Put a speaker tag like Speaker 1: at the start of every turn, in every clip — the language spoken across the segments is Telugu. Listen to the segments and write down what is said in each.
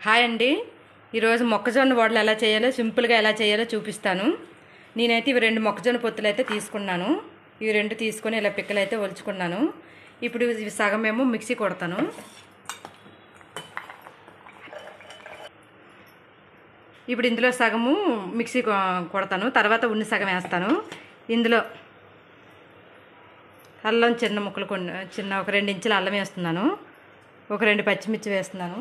Speaker 1: హాయ్ అండి. ఈరోజు మొక్కజొన్న వడలు ఎలా చేయాలో సింపుల్గా ఎలా చేయాలో చూపిస్తాను. నేనైతే ఇవి 2 మొక్కజొన్న పొత్తులు అయితే తీసుకున్నాను. ఇవి 2 తీసుకొని ఇలా పిక్కలు అయితే ఒలుచుకున్నాను. ఇప్పుడు ఇవి సగమేమో మిక్సీ కొడతాను. ఇప్పుడు ఇందులో సగము మిక్సీ కొడతాను. తర్వాత ఉన్ని సగం వేస్తాను. ఇందులో అల్లం చిన్న ముక్కలు చిన్న ఒక 2 ఇంచుల అల్లం వేస్తున్నాను. ఒక 2 పచ్చిమిర్చి వేస్తున్నాను.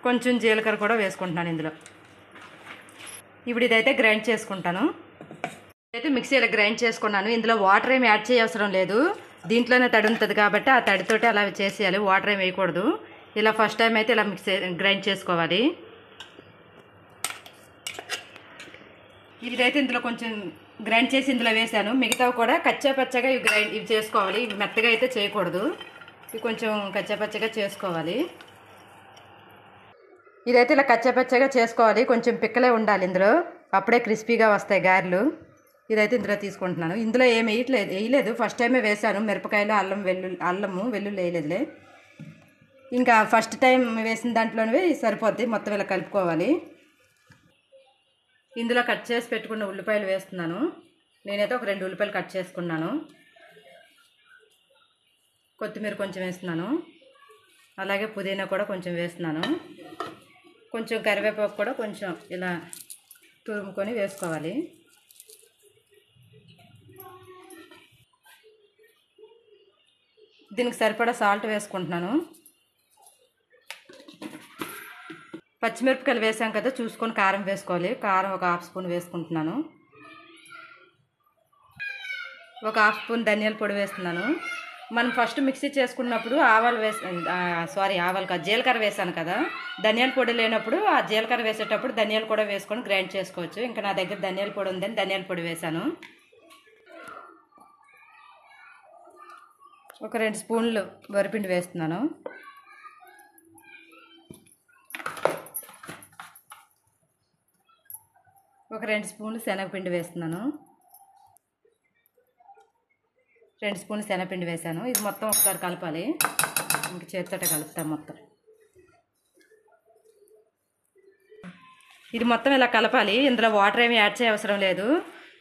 Speaker 1: కొంచెం జీలకర్ర కూడా వేసుకుంటున్నాను ఇందులో. ఇప్పుడు ఇదైతే గ్రైండ్ చేసుకుంటాను. అయితే మిక్సీలో గ్రైండ్ చేసుకున్నాను. ఇందులో వాటర్ ఏమి యాడ్ చేయవసరం లేదు. దీంట్లోనే తడి ఉంటుంది కాబట్టి ఆ తడితోటి అలా చేసేయాలి. వాటర్ ఏమి వేయకూడదు. ఇలా ఫస్ట్ టైం అయితే ఇలా గ్రైండ్ చేసుకోవాలి. ఇదైతే ఇందులో కొంచెం గ్రైండ్ చేసి ఇందులో వేసాను. మిగతావి కూడా కచ్చాపచ్చగా ఇవి చేసుకోవాలి. ఇవి మెత్తగా అయితే చేయకూడదు. ఇవి కొంచెం కచ్చాపచ్చగా చేసుకోవాలి. ఇదైతే ఇలా కచ్చాపచ్చగా చేసుకోవాలి. కొంచెం పిక్కలే ఉండాలి ఇందులో, అప్పుడే క్రిస్పీగా వస్తాయి గారెలు. ఇదైతే ఇందులో తీసుకుంటున్నాను. ఇందులో ఏమి వేయలేదు. ఫస్ట్ టైమే వేసాను. మిరపకాయలు అల్లము వెల్లుల్లి వేయలేదులే. ఇంకా ఫస్ట్ టైం వేసిన దాంట్లోనే సరిపోద్ది. మొత్తం ఇలా కలుపుకోవాలి. ఇందులో కట్ చేసి పెట్టుకున్న ఉల్లిపాయలు వేస్తున్నాను. నేనైతే ఒక 2 ఉల్లిపాయలు కట్ చేసుకున్నాను. కొత్తిమీర కొంచెం వేస్తున్నాను. అలాగే పుదీనా కూడా కొంచెం వేస్తున్నాను. కొంచెం కరివేపాకు కూడా కొంచెం ఇలా తురుముకొని వేసుకోవాలి. దీనికి సరిపడా సాల్ట్ వేసుకుంటున్నాను. పచ్చిమిరపకాయలు వేసాం కదా, చూసుకొని కారం వేసుకోవాలి. కారం ఒక 1/2 స్పూన్ వేసుకుంటున్నాను. ఒక 1/2 స్పూన్ ధనియాల పొడి వేస్తున్నాను. మనం ఫస్ట్ మిక్సీ చేసుకున్నప్పుడు జీలకర్ర వేసాను కదా, ధనియాల పొడి లేనప్పుడు ఆ జీలకర్ర వేసేటప్పుడు ధనియాలు కూడా వేసుకొని గ్రైండ్ చేసుకోవచ్చు. ఇంకా నా దగ్గర ధనియాల పొడి ఉందని ధనియాల పొడి వేసాను. ఒక 2 స్పూన్లు వరిపిండి వేస్తున్నాను. ఒక 2 స్పూన్లు శనగపిండి వేస్తున్నాను. 2 స్పూన్లు శనగపిండి వేసాను. ఇది మొత్తం ఒకసారి కలపాలి. ఇంక చేతితోటే కలుపుతాను మొత్తం. ఇది మొత్తం ఇలా కలపాలి. ఇందులో వాటర్ ఏమి యాడ్ చేయవసరం లేదు.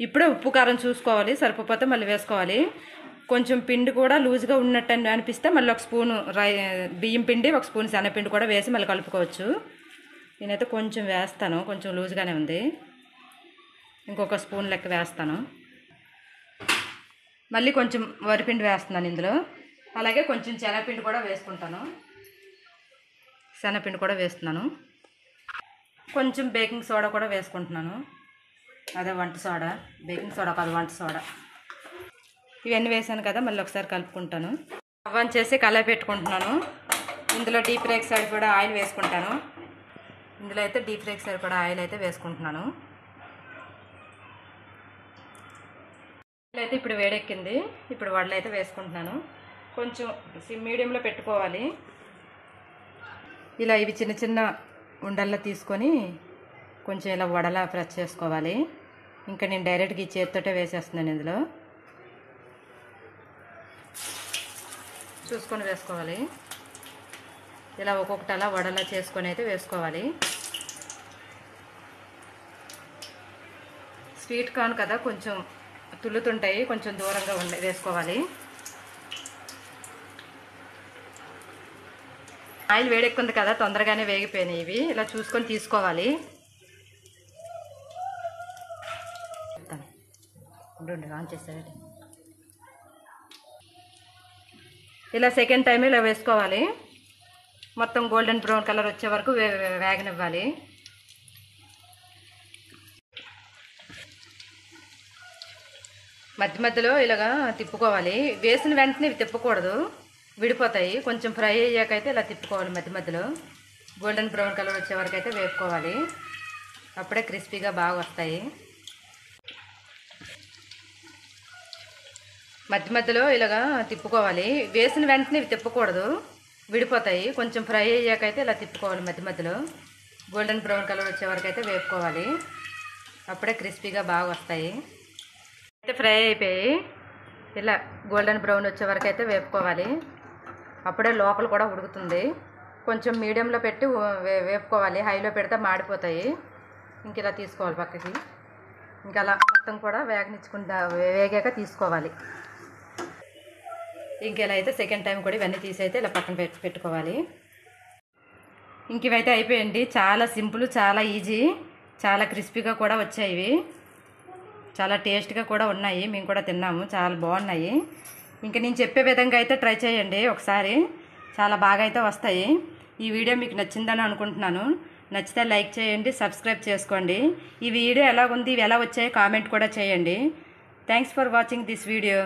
Speaker 1: ఇప్పుడే ఉప్పు కారం చూసుకోవాలి. సరిపోతే మళ్ళీ వేసుకోవాలి. కొంచెం పిండి కూడా లూజ్గా ఉన్నట్టు అనిపిస్తే మళ్ళీ 1 స్పూను బియ్యం పిండి, 1 స్పూన్ శనగపిండి కూడా వేసి మళ్ళీ కలుపుకోవచ్చు. నేనైతే కొంచెం వేస్తాను. కొంచెం లూజ్గానే ఉంది. ఇంకొక స్పూన్ లెక్క వేస్తాను. మళ్ళీ కొంచెం వరిపిండి వేస్తున్నాను ఇందులో. అలాగే కొంచెం శనగపిండి కూడా వేసుకుంటాను. శనగపిండి కూడా వేస్తున్నాను. కొంచెం బేకింగ్ సోడా కూడా వేసుకుంటున్నాను. అదే వంట సోడా, బేకింగ్ సోడా కాదు, వంట సోడా. ఇవన్నీ వేసాను కదా, మళ్ళీ ఒకసారి కలుపుకుంటాను. అవన్ చేసి కళాయి పెట్టుకుంటున్నాను. ఇందులో డీప్ ఫ్రైకి సరిపడా ఆయిల్ వేసుకుంటాను. ఇందులో అయితే డీప్ ఫ్రైకి సరిపడా ఆయిల్ అయితే వేసుకుంటున్నాను. అయితే ఇప్పుడు వేడెక్కింది. ఇప్పుడు వడలు అయితే వేసుకుంటున్నాను. కొంచెం మీడియంలో పెట్టుకోవాలి. ఇలా ఇవి చిన్న చిన్న ఉండల్లో తీసుకొని కొంచెం ఇలా వడలా ఫ్రై చేసుకోవాలి. ఇంకా నేను డైరెక్ట్గా ఈ చేతితోటే వేసేస్తున్నాను. ఇందులో చూసుకొని వేసుకోవాలి. ఇలా ఒక్కొక్కటి అలా వడలా చేసుకొని అయితే వేసుకోవాలి. స్వీట్ కార్న్ కదా, కొంచెం తుల్లుతుంటాయి. కొంచెం దూరంగా వేసుకోవాలి. ఆయిల్ వేడెక్కుంది కదా, తొందరగానే వేగిపోయినాయి ఇవి. ఇలా చూసుకొని తీసుకోవాలి. ఆన్ చేసేది. ఇలా సెకండ్ టైం ఇలా వేసుకోవాలి. మొత్తం గోల్డెన్ బ్రౌన్ కలర్ వచ్చే వరకు వేగనివ్వాలి. మధ్య మధ్యలో ఇలాగా తిప్పుకోవాలి. వేసిన వెంటనే ఇవి తిప్పకూడదు, విడిపోతాయి. కొంచెం ఫ్రై అయ్యాకైతే ఇలా తిప్పుకోవాలి. మధ్య మధ్యలో గోల్డెన్ బ్రౌన్ కలర్ వచ్చే వరకు అయితే వేపుకోవాలి. అప్పుడే క్రిస్పీగా బాగా వస్తాయి. మధ్య మధ్యలో ఇలాగా తిప్పుకోవాలి. వేసిన వెంటనే ఇవి తిప్పకూడదు, విడిపోతాయి. కొంచెం ఫ్రై అయ్యాకైతే ఇలా తిప్పుకోవాలి. మధ్య మధ్యలో గోల్డెన్ బ్రౌన్ కలర్ వచ్చే వరకు అయితే వేపుకోవాలి. అప్పుడే క్రిస్పీగా బాగా వస్తాయి. అయితే ఫ్రై అయిపోయి ఇలా గోల్డెన్ బ్రౌన్ వచ్చే వరకు అయితే వేపుకోవాలి. అప్పుడే లోపల కూడా ఉడుకుతుంది. కొంచెం మీడియంలో పెట్టి వేపుకోవాలి. హైలో పెడితే మాడిపోతాయి. ఇంక ఇలా తీసుకోవాలి పక్కకి. ఇంకా అలా మొత్తం కూడా వేగాక తీసుకోవాలి. ఇంక ఇలా అయితే సెకండ్ టైం కూడా ఇవన్నీ తీసైతే ఇలా పక్కన పెట్టుకోవాలి. ఇంక ఇవైతే అయిపోయండి. చాలా సింపుల్, చాలా ఈజీ, చాలా క్రిస్పీగా కూడా వచ్చాయి. ఇవి చాలా టేస్ట్గా కూడా ఉన్నాయి. మేము కూడా తిన్నాము, చాలా బాగున్నాయి. ఇంకా నేను చెప్పే విధంగా అయితే ట్రై చేయండి ఒకసారి, చాలా బాగా అయితే వస్తాయి. ఈ వీడియో మీకు నచ్చిందని అనుకుంటున్నాను. నచ్చితే లైక్ చేయండి, సబ్స్క్రైబ్ చేసుకోండి. ఈ వీడియో ఎలా ఉంది, ఇవి ఎలా వచ్చాయో కామెంట్ కూడా చేయండి. Thanks for watching this video.